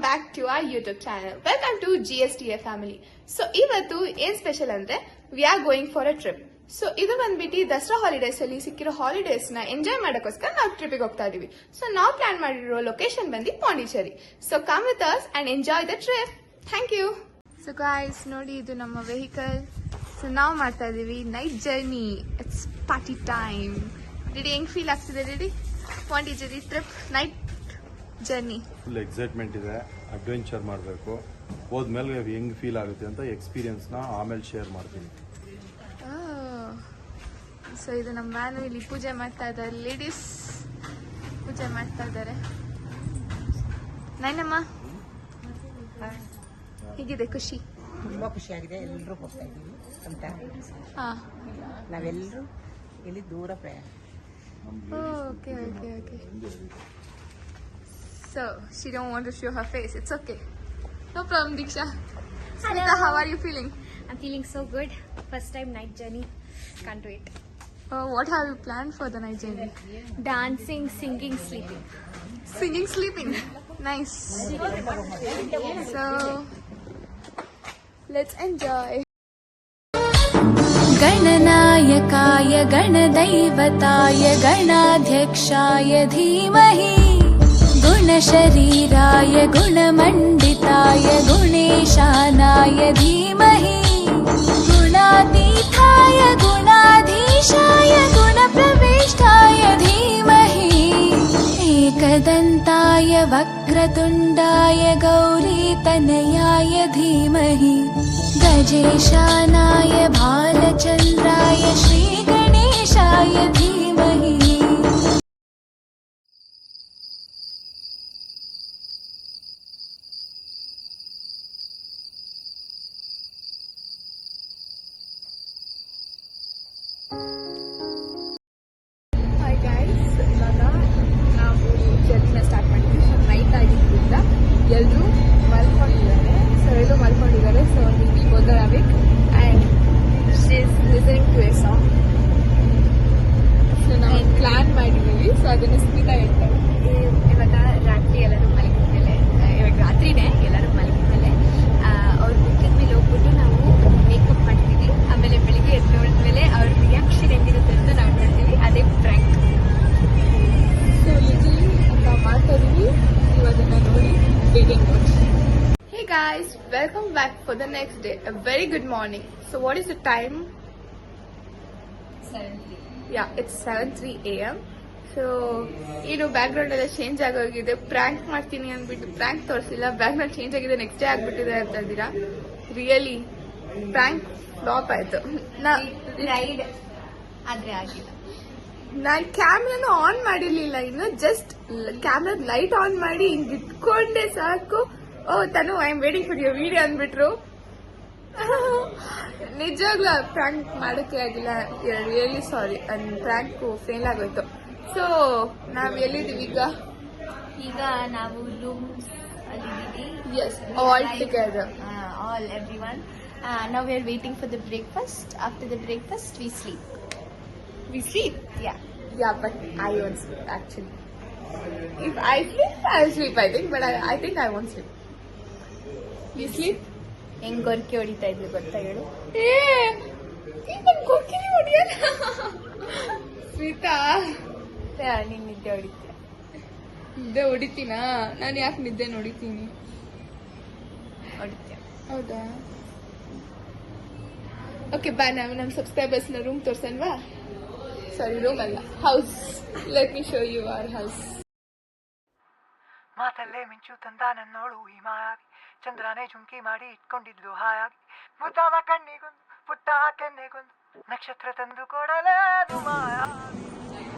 Back to our YouTube channel. Welcome to GSTA family. So ಇವತ್ತು ಏನ್ special ಅಂದ್ರೆ we are going for a trip. So ಇದು ಬಂದ್ಬಿಟ್ಟು Dasara holidays ಅಲ್ಲಿ ಸಿಕ್ಕಿರೋ ಹಾಲಿಡೇಸ್ ನ ಎಂಜಾಯ್ ಮಾಡೋಕ್ಕೋಸ್ಕರ ನಾವು ಟ್ರಿಪ್ಗೆ ಹೋಗ್ತಾ ಇದೀವಿ. ಸೊ ನಾವು ಪ್ಲಾನ್ ಮಾಡಿರೋ ಲೊಕೇಶನ್ ಬಂದು Pondicherry. So come with us and enjoy the trip. Thank you. So guys ನೋಡಿ, ಇದು ನಮ್ಮ ವೆಹಿಕಲ್. ಸೊ ನಾವು ಮಾಡ್ತಾ ಇದೀವಿ night journey. It's party time. Ready? ಹೆಂಗ್ ಫೀಲ್ ಆಗ್ತಿದೆ ready? Pondicherry trip night journey. Full excitement ಇದೆ. ಅಡ್ವೆಂಚರ್ ಮಾಡಬೇಕು. ಹೋದ್ಮೇಲೆ ಹೆಂಗ್ ಫೀಲ್ ಆಗುತ್ತೆ ಅಂತ ಎಕ್ಸ್ಪೀರಿಯನ್ಸ್ ನ ಆಮೇಲೆ ಶೇರ್ ಮಾಡ್ತೀನಿ. ಸೊ ಇದು ನಮ್ಮ ಮ್ಯಾನು ಇಲ್ಲಿ ಪೂಜೆ ಮಾಡ್ತಾ ಇದ್ದಾರೆ. ಲೇಡೀಸ್ ಪೂಜೆ ಮಾಡ್ತಾ ಇದ್ದಾರೆ. ನೈನಮ್ಮ ಹೇಗಿದೆ? ಖುಷಿ? ತುಂಬಾ ಖುಷಿಯಾಗಿದೆ. ಎಲ್ಲರೂ ಹೋಗ್ತಾ ಇದ್ದೀವಿ ಅಂತ. ನಾವೆಲ್ಲರೂ ಇಲ್ಲಿ ದೂರ ಪ್ರಯಾಣ. Okay okay okay. So she don't want to show her face. It's okay. No problem, Diksha. Smita, how are you feeling? I'm feeling so good. First time night journey. Can't wait. What have you planned for the night journey? Dancing, singing, sleeping. Singing, sleeping. Nice. So let's enjoy. गणनायकाय गणदैवताय गणाध्यक्षाय धीमहि गुणशरीराय गुणमण्डिताय गुणेशानाय धीमहि गुणातीताय गुणाधीशाय गुणप्रविष्टाय धीमहि एकदन्ताय वक्रतुण्डाय गौरीतनयाय धीमहि गजेशानाय भालचन्द्राय श्रीगणेशाय धीमहि. Hi guys, ಇವಾಗ ನಾವು ಜರ್ನಿನ ಸ್ಟಾರ್ಟ್ ಮಾಡಿದ್ವಿ. ಸೊ ನೈಟ್ ಆಗಿದ್ದರಿಂದ ಎಲ್ಲರೂ ಮಲ್ಕೊಂಡಿದ್ದಾರೆ. So we both are awake and she is listening to a song. So ನಾವು ಪ್ಲಾನ್ ಮಾಡಿದ್ದೀವಿ. ಸೊ ಅದನ್ನು ಸ್ಮಿತಾ ಹೇಳ್ತಾರೆ. ಇವಾಗ ರಾತ್ರಿ ಎಲ್ಲರೂ ಮಲಗಿದ ಮೇಲೆ, ಇವಾಗ ರಾತ್ರಿನೇ ಎಲ್ಲರೂ ಮಲಗಿದ ಮೇಲೆ ಅವ್ರು ಮುಖದ ಮೇಲೆ ಹೋಗ್ಬಿಟ್ಟು ನಾವು ಮೇಕಪ್ ಮಾಡ್ತೀವಿ. ಆಮೇಲೆ ಬೆಳಿಗ್ಗೆ ಎದ್ದು ನೋಡಿದ್ಮೇಲೆ ಅವ್ರ ರಿಯಾಕ್ಷನ್ ಹೆಂಗಿರುತ್ತೆ ಅಂತ ನಾವು ನೋಡ್ತೀವಿ. ಅದೇ ಪ್ರ್ಯಾಂಕ್. ಸೊ ಲಿಟಲಿ ನಾವು ಮಾಡ್ತಾ ಇದೀವಿ. ನೀವು ಅದನ್ನು ನೋಡಿ ಬೇಗ ನೋಡಿ. Hey guys, welcome back for the next day. A very good morning. So what is the time? 7:03. Yeah, it's 7:03 a.m. So ಏನು ಬ್ಯಾಕ್ ಗ್ರೌಂಡ್ ಎಲ್ಲ ಚೇಂಜ್ ಆಗೋಗಿದೆ. ಪ್ರ್ಯಾಂಕ್ ಮಾಡ್ತೀನಿ ಅಂದ್ಬಿಟ್ಟು ಪ್ರ್ಯಾಂಕ್ ತೋರಿಸಿಲ್ಲ. ಬ್ಯಾಕ್ ಗ್ರೌಂಡ್ ಚೇಂಜ್ ಆಗಿದೆ, ನೆಕ್ಸ್ಟ್ ಡೇ ಆಗ್ಬಿಟ್ಟಿದೆ ಅಂತ ಇದ್ದೀರಾ. ರಿಯಲಿ ಪ್ರ್ಯಾಂಕ್ ಫ್ಲಾಪ್ ಆಯ್ತು. ರೈಡ್ ಆದ್ರೆ ಆಗಿಲ್ಲ. ನಾನು ಕ್ಯಾಮ್ರಾನು ಆನ್ ಮಾಡಿರ್ಲಿಲ್ಲ. ಇನ್ನು ಜಸ್ಟ್ ಕ್ಯಾಮ್ರಾ ಲೈಟ್ ಆನ್ ಮಾಡಿ ಹಿಂಗ್ ಇಟ್ಕೊಂಡೆ ಸಾಕು. Tanu I am waiting for your video ಅಂದ್ಬಿಟ್ರು. ನಿಜವಾಗ್ಲೂ ಪ್ರ್ಯಾಂಕ್ ಮಾಡೋಕ್ಕೆ ಆಗಿಲ್ಲ. Really sorry. ಪ್ರ್ಯಾಂಕ್ ಫೇಲ್ ಆಗೋಯ್ತು. ಸೊ ನಾವ್ ಎಲ್ಲಿದ್ದೀವಿ ಈಗ ನಾವು ರೂಮ್ಸ್ ಅಲ್ಲಿ yes, all together, all everyone. Now we are waiting for the breakfast. After the breakfast we sleep. we sleep. Yeah, But I won't sleep actually. If I sleep, I'll sleep, I think, but I think I won't sleep. You sleep? ಹೆಂಗ್ ಗೊರ್ಕೆ ಹೊಡಿತಾ ಇದ್ವಿ ಗೊತ್ತಾ ಹೇಳು? ಕೊಡ್ತೀನಿ ಹೊಡಿಯಲ್ಲ ಸ್ಮಿತಾ. ನೀನ್ ನಿದ್ದೆ ಹೊಡಿತೀಯ. ನಿದ್ದೆ ಹೊಡಿತೀನಾ? ನಾನು ಯಾಕೆ ನಿದ್ದೆ ನೋಡಿತೀನಿ? ಹೊಡಿತೀಯ. ಹೌದಾ? ಓಕೆ ಬಾ. ನಾವು ನಮ್ಮ ಸಬ್ಸ್ಕ್ರೈಬರ್ಸ್ ನ ರೂಮ್ ತೋರ್ಸನ್ವಾ? ಸಾರಿ, ರೂಮ್ ಅಲ್ಲ, house. Let me show you our house. ಮಾತಲ್ಲೇ ಮಿಂಚು ತಂದ ನನ್ನೋಳು ಈ ಮಾಯಾವಿ, ಚಂದ್ರನೇ ಜುಂಕಿ ಮಾಡಿ ಇಟ್ಕೊಂಡಿದ್ಲು ಹಾಯಾಗಿ, ಮುದ್ದಾದ ಕಣ್ಣಿಗೊಂದು ಪುಟ್ಟ ಕೆನ್ನೆಗೊಂದು ನಕ್ಷತ್ರ ತಂದು ಕೊಡಲೇ ಅದು ಮಾಯಾವಿ.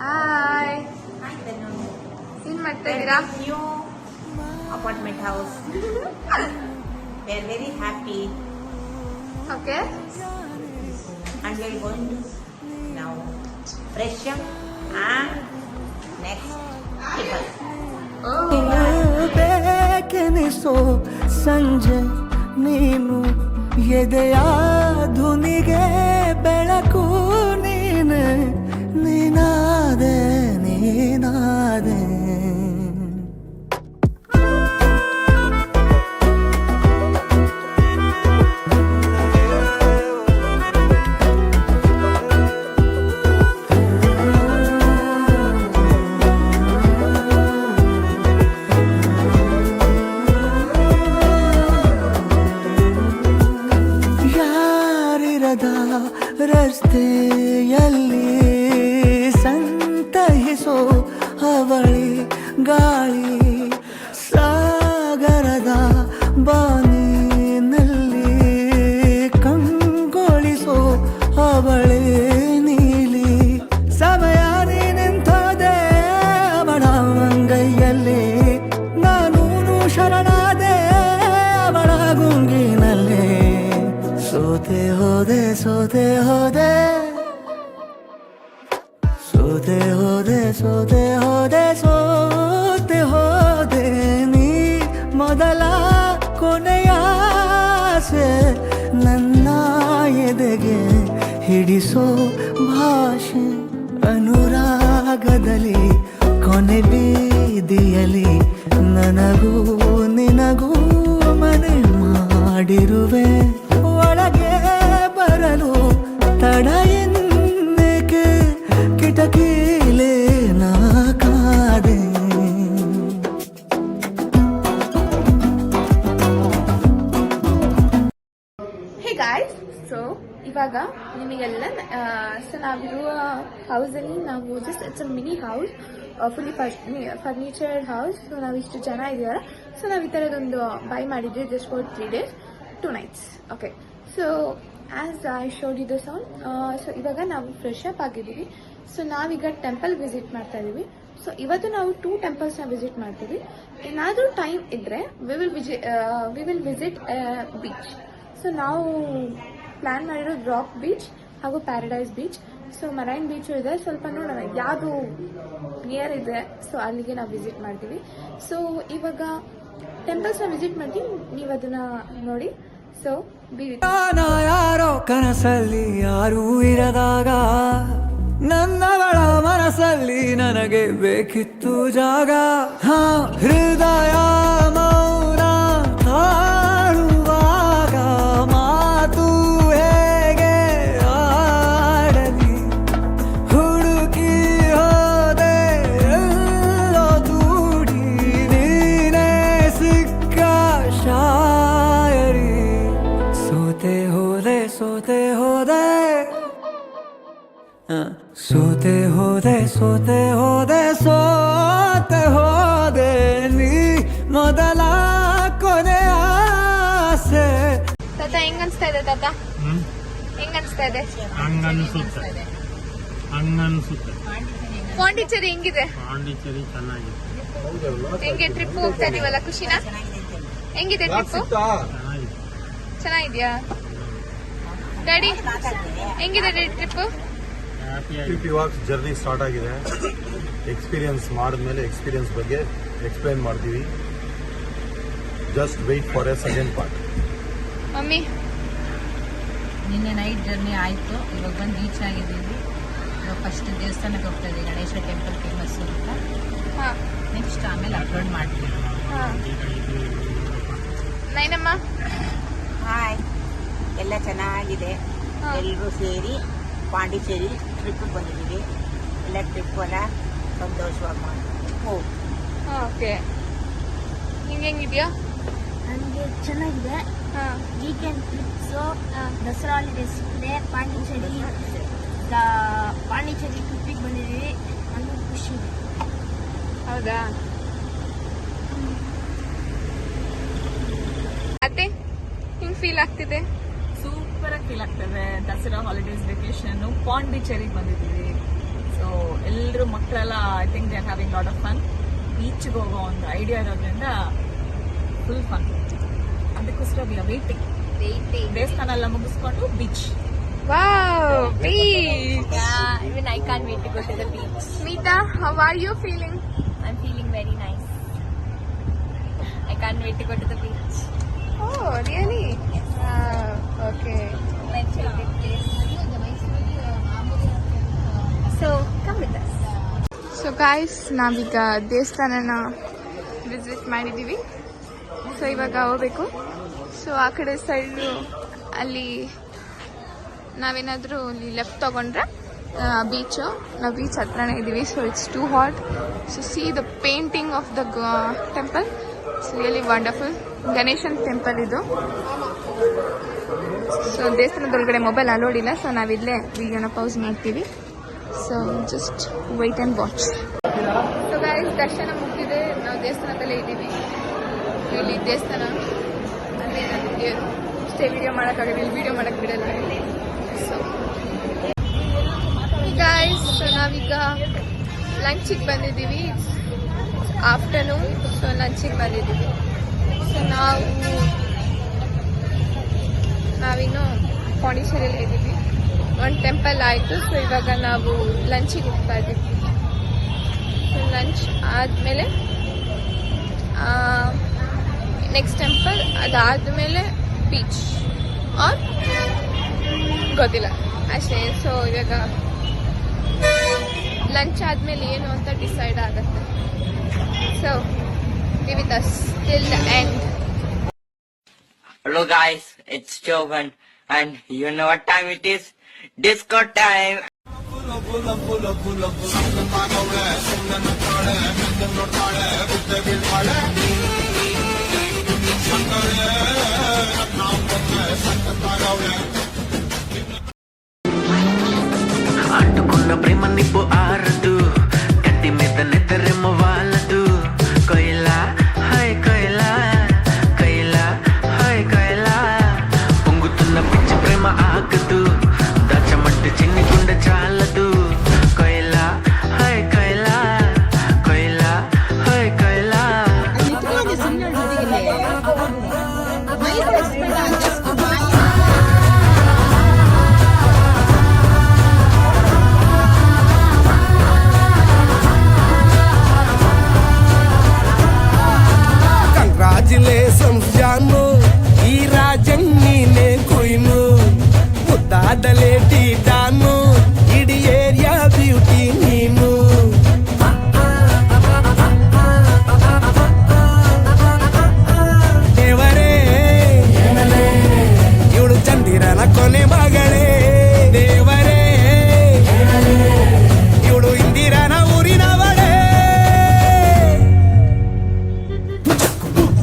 ಹಾಯ್, ಏನ್ ಮಾಡ್ತಾ ಇದ್ದೀರಾ? New apartment house. We are very happy okay. and we are going to now fresh up and next people. ಬೇಕೆನಿಸೋ ಸಂಜೆ ನೀನು, ಎದೆಯ ಧುನಿಗೆ ಬೆಳಕು ನೀನೆ, ನೀನಾದೆ ನೀನಾದೆ. ದೂರದ ರಸ್ತೆಯಲ್ಲಿ ಸಂತಹಿಸೋ ಅವಳಿ ಗಾಳಿ ಸಾಗರದ ಬಾನಿನಲ್ಲಿ ಕಂಗೊಳಿಸೋ ಅವಳೆ ನೀಲಿ ಸಮಯ ನಿಂತೋದೆ ಅವಳ ಅಂಗೈಯಲ್ಲಿ ನಾನು ಶರಣಾದೆ ಅವಳ ಗುಂಗಿನಲ್ಲಿ ಸೋತೆ ಹೋದೆ ಸೋತೆ ಹೋದೆ ಸೋತೆ ಹೋದೆ ಸೋತೆ ಹೋದೆ ಸೋತೆ ಹೋದೆ ನೀ ಮೊದಲ ಕೊನೆಯ ಆಸೆ ನನ್ನ ಎದೆಗೆ ಹಿಡಿಸೋ ಭಾಷೆ ಅನುರಾಗದಲ್ಲಿ ಕೊನೆ ಬೀದಿಯಲ್ಲಿ ನನಗೂ ನಿನಗೂ ಮನೆ ಮಾಡಿರುವೆ ಒಳಗೆ ಬರಲು ತಡ ಎನ್ನಕ್ಕೆ ಕಿಟಕಿಲೇ ನಾ ಕಾದೆ ಹೇ ಗಾಯ್ಸ್, ಸೊ ಇವಾಗ ನಿಮಗೆಲ್ಲ ಸೊ ನಾವಿರುವ ಹೌಸಲ್ಲಿ ನಾವು just it's a mini house, fully furnished house. So ನಾವು ಇಷ್ಟು ಜನ ಇದ್ದೀವಲ್ಲ, ಸೊ ನಾವು ಈ ಥರದೊಂದು ಬೈ ಮಾಡಿದ್ವಿ just for 3 days 2 nights. Okay, so as I showed you the song, so ಇವಾಗ ನಾವು ಫ್ರೆಶ್ ಅಪ್ ಆಗಿದ್ದೀವಿ. ಸೊ ನಾವೀಗ ಟೆಂಪಲ್ ವಿಸಿಟ್ ಮಾಡ್ತಾ ಇದ್ದೀವಿ. ಸೊ ಇವತ್ತು ನಾವು 2 temples ವಿಸಿಟ್ ಮಾಡ್ತೀವಿ. ಏನಾದರೂ ಟೈಮ್ ಇದ್ದರೆ we will visit beach. So ನಾವು ಪ್ಲ್ಯಾನ್ ಮಾಡಿರೋದು ರಾಕ್ ಬೀಚ್ ಹಾಗೂ paradise beach. So marine beach ಇದೆ, ಸ್ವಲ್ಪ ನೋಡೋಣ ಯಾವುದು ನಿಯರ್ ಇದೆ, ಸೊ ಅಲ್ಲಿಗೆ ನಾವು ವಿಸಿಟ್ ಮಾಡ್ತೀವಿ. ಸೊ ಇವಾಗ ಟೆಂಪಲ್ಸ್ನ ವಿಸಿಟ್ ಮಾಡ್ತೀವಿ, ನೀವು ಅದನ್ನ ನೋಡಿ. ಸೊ ನಾನು ಯಾರೋ ಕನಸಲ್ಲಿ ಯಾರೂ ಇರದಾಗ ನನ್ನವಳ ಮನಸ್ಸಲ್ಲಿ ನನಗೆ ಬೇಕಿತ್ತು ಜಾಗ. ಹೃದಯ ಮೌನ ತಾಳುವಾಗ ಮಾತು ಹೇಗೆ ಆಡಲಿ, ಹುಡುಕಿ ಹೋದೆ ಎಲ್ಲೋ ದೂಡಿ ನೀನೇ ಸಿಕ್ಕ ಶಾಯರಿ. ಸೋತೆ ಹೋದೆ ಸೋತೆ ಹೋದೆ ಸೋತೆ ಹೋದೆ ಸೋತೆ ಹೋದೆ ಸೋತೆ ಹೋದೆ ನೀ ಮೊದಲ ಕೊನೆ ಆಸೆ. ತಾತ ಹೆಂಗ್ ಅನ್ಸ್ತಾ ಇದೆ? ತಾತ ಹೆಂಗ್ ಅನ್ಸ್ತಾ ಇದೆ? ಹಂಗನ್ಸುತ್ತೆ. ಪಾಂಡಿಚೇರಿ ಹೆಂಗಿದೆ? ಪಾಂಡಿಚೇರಿ ಚೆನ್ನಾಗಿದೆ. ಹೆಂಗೆ ಟ್ರಿಪ್ ಹೋಗ್ತಾ ಇದೀವಲ್ಲ, ಖುಷಿನಾ? ಹೆಂಗಿದೆ ಟ್ರಿಪ್? ಚೆನ್ನಾಗಿದೆ. ಚೆನ್ನಾಗಿದ್ಯಾ ಡ್ಯಾಡಿ? ಹೆಂಗಿದೆ ಡ್ಯಾಡಿ ಟ್ರಿಪ್? ಟ್ರಿಪ್ ಇವಾಗ ಜರ್ನಿ ಸ್ಟಾರ್ಟ್ ಆಗಿದೆ. ಎಕ್ಸ್ಪೀರಿಯನ್ಸ್ ಮಾಡಿದ್ಮೇಲೆ ಎಕ್ಸ್ಪೀರಿಯನ್ಸ್ ಬಗ್ಗೆ ಎಕ್ಸ್ಪ್ಲೈನ್ ಮಾಡ್ತೀವಿ. Just wait for A second part. Mummy, ನಿನ್ನೆ ನೈಟ್ ಜರ್ನಿ ಆಯಿತು, ಇವಾಗ ಬಂದು ರೀಚ್ ಆಗಿದ್ದೀವಿ. ಇವಾಗ ಫಸ್ಟ್ ದೇವಸ್ಥಾನಕ್ಕೆ ಹೋಗ್ತಾ ಇದ್ದೀವಿ, ಗಣೇಶ ಟೆಂಪಲ್ ಫೇಮಸ್ ಅಂತ. ಹಾ ನೆಕ್ಸ್ಟ್ ಆಮೇಲೆ ಅಪ್ಲೋಡ್ ಮಾಡ್ತೀವಿ. ಹಾ. ನೈನಮ್ಮ, ಹಾಯ್, ಎಲ್ಲ ಚೆನ್ನಾಗಿದೆ. ಹಾ. ಎಲ್ಲರೂ ಸೇರಿ ಪಾಂಡಿಚೇರಿ ಟ್ರಿಪ್ ಬಂದಿದ್ದೀವಿ. ಎಲ್ಲ ಟ್ರಿಪ್ಪನ್ನು ಸಂತೋಷವಾಗಿ ಮಾಡಿ ಹೋಗಿ. ಓಕೆ, ನಿಂಗೆ ಹೆಂಗಿದ್ಯಾ? ನನಗೆ ಚೆನ್ನಾಗಿದೆ. ವೀಕೆಂಡ್ ಟ್ರಿಪ್ಸು, ದಸರಾ ಹಾಲಿಡೇಸ್ ಇದೆ. ಪಾಂಡಿಚೇರಿ ಟ್ರಿಪ್ಪಿಗೆ ಬಂದಿದ್ದೀವಿ. ನನಗೂ ಖುಷಿ ಇದೆ. ಹೌದಾ? ಅತ್ತೆ ಹಿಂಗ್ ಫೀಲ್ ಆಗ್ತಿದೆ? ಸೂಪರ್ ಆಗಿ ಫೀಲ್ ಆಗ್ತದೆ. ದಸರಾ ಹಾಲಿಡೇಸ್ ವೆಕೇಶನ್ ಪಾಂಡಿಚೇರಿಗೆ ಬಂದಿದ್ದೀವಿ. ಸೊ ಎಲ್ಲರೂ ಮಕ್ಕಳೆಲ್ಲ I think they are having lot of fun. ಬೀಚ್ಗೆ ಹೋಗೋ ಒಂದು ಐಡಿಯಾ ಇರೋದ್ರಿಂದ ಫುಲ್ ಫನ್. ಅದಕ್ಕೋಸ್ಕರ ವಿ ಆರ್ ವೇಟಿಂಗ್. ದೇವಸ್ಥಾನ ಎಲ್ಲ ಮುಗಿಸ್ಕೊಂಡು beach. Wow, beach. Even I can't wait to go to the beach. Meeta, how are you feeling? I'm feeling very nice. I can't wait to go to the beach. Oh, really? Okay. My favorite place. So come with us. So guys, ನಾವೀಗ ದೇವಸ್ಥಾನನ visit ಮಾಡಿದ್ದೀವಿ. So ಇವಾಗ ಹೋಗ್ಬೇಕು. So ಆ ಕಡೆ side ಅಲ್ಲಿ ನಾವೇನಾದರೂ ಅಲ್ಲಿ left ತಗೊಂಡ್ರೆ ಬೀಚು. ನಾವು ಬೀಚ್ ಹತ್ರನೇ ಇದ್ದೀವಿ. So it's too hot. So C the painting of the temple. It's really wonderful. Ganeshan temple ಇದು. ಸೊ ದೇವಸ್ಥಾನದೊಳಗಡೆ ಮೊಬೈಲ್ ಅಲೋಡ್ ಇಲ್ಲ, ಸೊ ನಾವಿಲ್ಲೇ ವಿಡಿಯೋನ ಪೌಸ್ ಮಾಡ್ತೀವಿ. So just white and watch. So guys, ದರ್ಶನ ಮುಗಿದಿದೆ, ನಾವು ದೇವಸ್ಥಾನದಲ್ಲೇ ಇದ್ದೀವಿ. ಇಲ್ಲಿ ದೇವಸ್ಥಾನ ಅಲ್ಲೇ ನನ್ನ ದೇವರು. ಅಷ್ಟೇ ವಿಡಿಯೋ ಮಾಡೋಕ್ಕಾಗಲ್ಲ, ಇಲ್ಲಿ ವಿಡಿಯೋ ಮಾಡೋಕ್ಕೆ ಬಿಡಲ್ಲ. ಸೊ ಗೈಸ್, ಸೊ ನಾವೀಗ ಲಂಚಿಗೆ ಬಂದಿದ್ದೀವಿ. ಆಫ್ಟರ್ನೂನ್, ಸೊ ಲಂಚಿಗೆ ಬಂದಿದ್ದೀವಿ. ಸೊ ನಾವಿನ್ನು ಪಾಂಡಿಚೇರಿಯಲ್ಲಿ ಇದ್ದೀವಿ. ಒಂದು ಟೆಂಪಲ್ ಆಯಿತು, ಸೊ ಇವಾಗ ನಾವು ಲಂಚಿಗೆ ಹೋಗ್ತಾ ಇದ್ದೀವಿ. ಸೊ ಲಂಚ್ ಆದಮೇಲೆ ನೆಕ್ಸ್ಟ್ ಟೆಂಪಲ್, ಅದಾದಮೇಲೆ ಬೀಚ್ ಆರ್ ಗೊತ್ತಿಲ್ಲ ಅಷ್ಟೇ. ಸೊ ಇವಾಗ ಲಂಚ್ ಆದಮೇಲೆ ಏನು ಅಂತ ಡಿಸೈಡ್ ಆಗುತ್ತೆ. So be with us till the end. Hello guys, it's Jovan and you know what time it is? Disco time! అంటుకున్న ప్రేమ నిప్పు ఆరదు, కట్టి మీద నిద్రెమ్మ వాళ్ళదు. కొయిలా హాయ్ కొయిలా, కొయిలా హాయ్ కొయిలా, పొంగుతున్న పిచ్చి ప్రేమ ఆగదు, దాచమంటే చిన్ని గుండె చాలదు. కొయిలా హాయ్ కొయిలా, కొయిలా హాయ్ కొయిలా. ಕಂಗ್ರಾಚುಲೇಷನ್ಸ್ ಜಾನು, ಈ ರಾಜನ್ ನೀನೆ ಕೊಯ್ನು, ಮುದ್ದಾಡಲೇಟಿ ದಾನು, ಇಡೀ ಏರಿಯಾ ಬ್ಯೂಟಿ ನೀನು. ದೇವರೇ ಇವಳು ಚಂದಿರನ ಕೊನೆ ಮಗಳೇ, ದೇವರೇ ಇವಳು ಇಂದಿರನ ಊರಿನವಳೇ.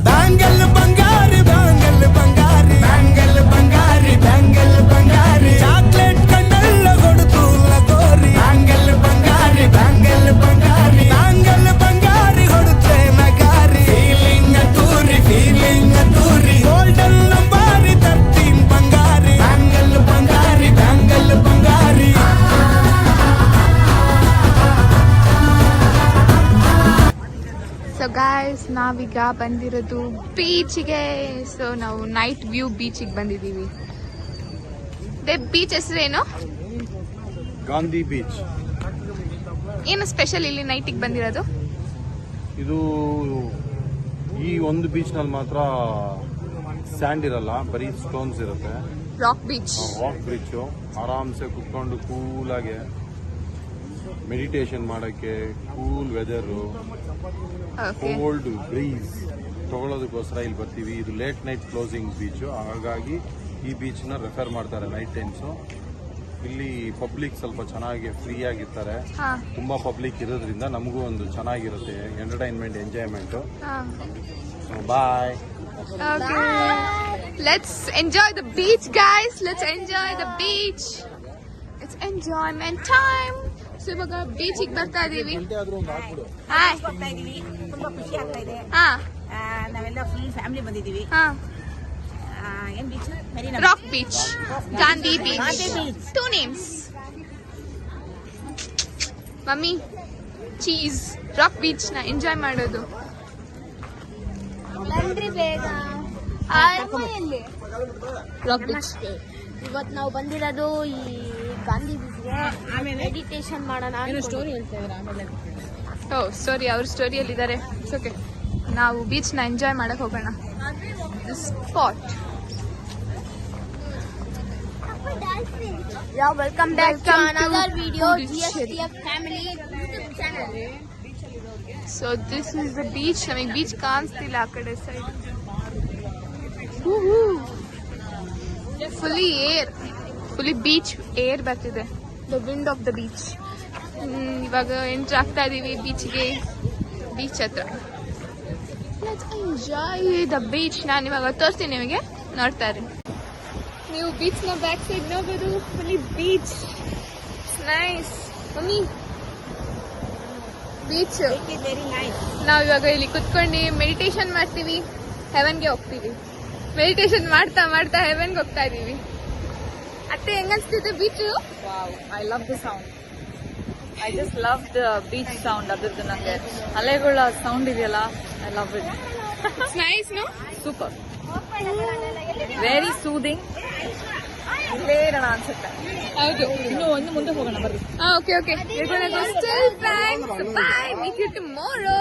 ಬ್ಯಾಂಗಲ್ ಬಂಗಾರಿ, ಬ್ಯಾಂಗಲ್ ಬಂಗಾರಿ, ಬ್ಯಾಂಗಲ್ ಬಂಗಾರಿ, ಬ್ಯಾಂಗಲ್ ಬಂಗಾರಿ, ಚಾಕ್ಲೇಟ್ ಕಣ್ಣೆಲ್ಲ ಕೊಡುತ್ತು ಲಗೋರಿ. ಬ್ಯಾಂಗಲ್ ಬಂಗಾರಿ, ಬ್ಯಾಂಗಲ್ ಬಂಗಾರಿ, ಬ್ಯಾಂಗಲ್ ಬಂಗಾರಿ ಹೊಡುತ್ತೆ ನಗಾರಿ. ಫೀಲಿಂಗ್ ತೂರಿ, ಫೀಲಿಂಗ್ ತೂರಿ, ಗೋಲ್ಡನ್ ನಂಬಾರಿ 13 ಬಂಗಾರಿ. ಬ್ಯಾಂಗಲ್ ಬಂಗಾರಿ, ಬ್ಯಾಂಗಲ್ ಬಂಗಾರಿ. ಸೊ ಗಾಯ್ಸ್, ನಾವೀಗ ಬಂದಿರೋದು ಬೀಚಿಗೆ. ಸೊ ನಾವು ನೈಟ್ ವ್ಯೂ ಬೀಚಿಗೆ ಬಂದಿದ್ದೀವಿ. ಬೀಚ್ ಹೆಸರೇನು? ಗಾಂಧಿ ಬೀಚ್. ಏನು ಸ್ಪೆಷಲ್ ಇಲ್ಲಿ ನೈಟಿಗೆ ಬಂದಿರೋದು? ಇದು ಈ ಒಂದು ಬೀಚ್ನಲ್ಲಿ ಮಾತ್ರ ಸ್ಯಾಂಡ್ ಇರಲ್ಲ, ಬರೀ ಸ್ಟೋನ್ಸ್ ಇರುತ್ತೆ. Rock beach. ರಾಕ್ ಬೀಚು, ಆರಾಮ್ಸೆ ಕುತ್ಕೊಂಡು ಕೂಲಾಗೆ ಮೆಡಿಟೇಷನ್ ಮಾಡೋಕ್ಕೆ, ಕೂಲ್ ವೆದರು, ಕೋಲ್ಡ್ ಬ್ರೀಸ್ ತಗೊಳ್ಳೋದಕ್ಕೋಸ್ಕರ ಇಲ್ಲಿ ಬರ್ತೀವಿ. ಇದು ಲೇಟ್ ನೈಟ್ ಕ್ಲೋಸಿಂಗ್ ಬೀಚು, ಹಾಗಾಗಿ ಈ ಬೀಚ್ನ ರೆಫರ್ ಮಾಡ್ತಾರೆ ನೈಟ್ ಟೈಮ್ಸು. ಇಲ್ಲಿ ಪಬ್ಲಿಕ್ ಸ್ವಲ್ಪ ಚೆನ್ನಾಗಿ ಫ್ರೀ ಆಗಿರ್ತಾರೆ. ತುಂಬಾ ಪಬ್ಲಿಕ್ ಇರೋದ್ರಿಂದ ನಮಗೂ ಒಂದು ಚೆನ್ನಾಗಿರುತ್ತೆ entertainment, enjoyment. Bye. Let's enjoy the beach, guys. Let's enjoy the beach. It's enjoyment time. So ಇವಾಗ ಬೀಚಿಗೆ ಬರ್ತಾ ಇದೀವಿ. ಹಾಯ್. ತುಂಬಾ ಖುಷಿ ಆಗ್ತಾ ಇದೆ. ನಾವೆಲ್ಲ ಫುಲ್ ಫ್ಯಾಮಿಲಿ ಬಂದಿದ್ದೀವಿ. ಏನ್ beach? Rock beach, Gandhi beach. 2 names. Mummy cheese. Rock beach ನ ಎಂಜಾಯ್ ಮಾಡೋದು. Rock beach. ಇವತ್ತು ನಾವು ಬಂದಿರೋದು ಈ ಗಾಂಧಿ ಬೀಚ್ಗೆ ಮೆಡಿಟೇಷನ್ ಮಾಡೋಣ. ಸ್ಟೋರಿ ಹೇಳ್ತಾ ಇದ್ದಾರೆ ಆಮೇಲೆ. ಓ ಸ್ಟೋರಿ, ಅವ್ರ ಸ್ಟೋರಿಯಲ್ಲಿ ಇದ್ದಾರೆ. ಓಕೆ, ನಾವು ಬೀಚ್ ನ ಎಂಜಾಯ್ ಮಾಡಕ್ ಹೋಗೋಣ. Spot. Welcome back to another video GSTF family YouTube channel. So this is the beach. ನಮಗೆ ಬೀಚ್ ಕಾಣಿಸ್ತಿಲ್ಲ ಆ ಕಡೆ ಸೈಡ್. ಫುಲ್ಲಿ ಬೀಚ್ ಏರ್ ಬರ್ತಿದೆ. The wind of the beach. ಇವಾಗ ಎಂಟ್ರ್ ಆಗ್ತಾ ಇದೀವಿ ಬೀಚ್ಗೆ, ಬೀಚ್ ಹತ್ರ. Let's enjoy the beach. ನಾನು ಇವಾಗ ತೋರಿಸ್ತೀನಿ ನಿಮಗೆ, ನೋಡ್ತಾ ಇರಿ. ನೀವು ಬೀಚ್ ನ ಬ್ಯಾಕ್ ಸೈಡ್ ನೋಡಬಹುದು. Mummy beach nice. Mummy beach very nice. ನಾವ್ ಇವಾಗ ಇಲ್ಲಿ ಕುತ್ಕೊಂಡು ಮೆಡಿಟೇಷನ್ ಮಾಡ್ತೀವಿ, ಹೆವನ್ಗೆ ಹೋಗ್ತೀವಿ. ಮೆಡಿಟೇಷನ್ ಮಾಡ್ತಾ ಮಾಡ್ತಾ ಹೆವನ್ಗೆ ಹೋಗ್ತಾ ಇದೀವಿ. ಅತ್ತೆ ಹೆಂಗನ್ಸ್ತಿದೆ beach? Wow, I love the sound. I just love the beach sound. ಅದ್ರದ್ದು ನಂಗೆ ಅಲೆಗಳ ಸೌಂಡ್ ಇದೆಯಲ್ಲ, I love it. It's nice no? Super, very soothing. ಇಲ್ಲೇ ಇರೋಣ ಅನ್ಸುತ್ತೆ. ಹೌದು. ಇನ್ನು ಮುಂದೆ ಹೋಗೋಣ ಬರ್ರಿ. Okay. We're gonna go still thanks. Bye. Meet you tomorrow.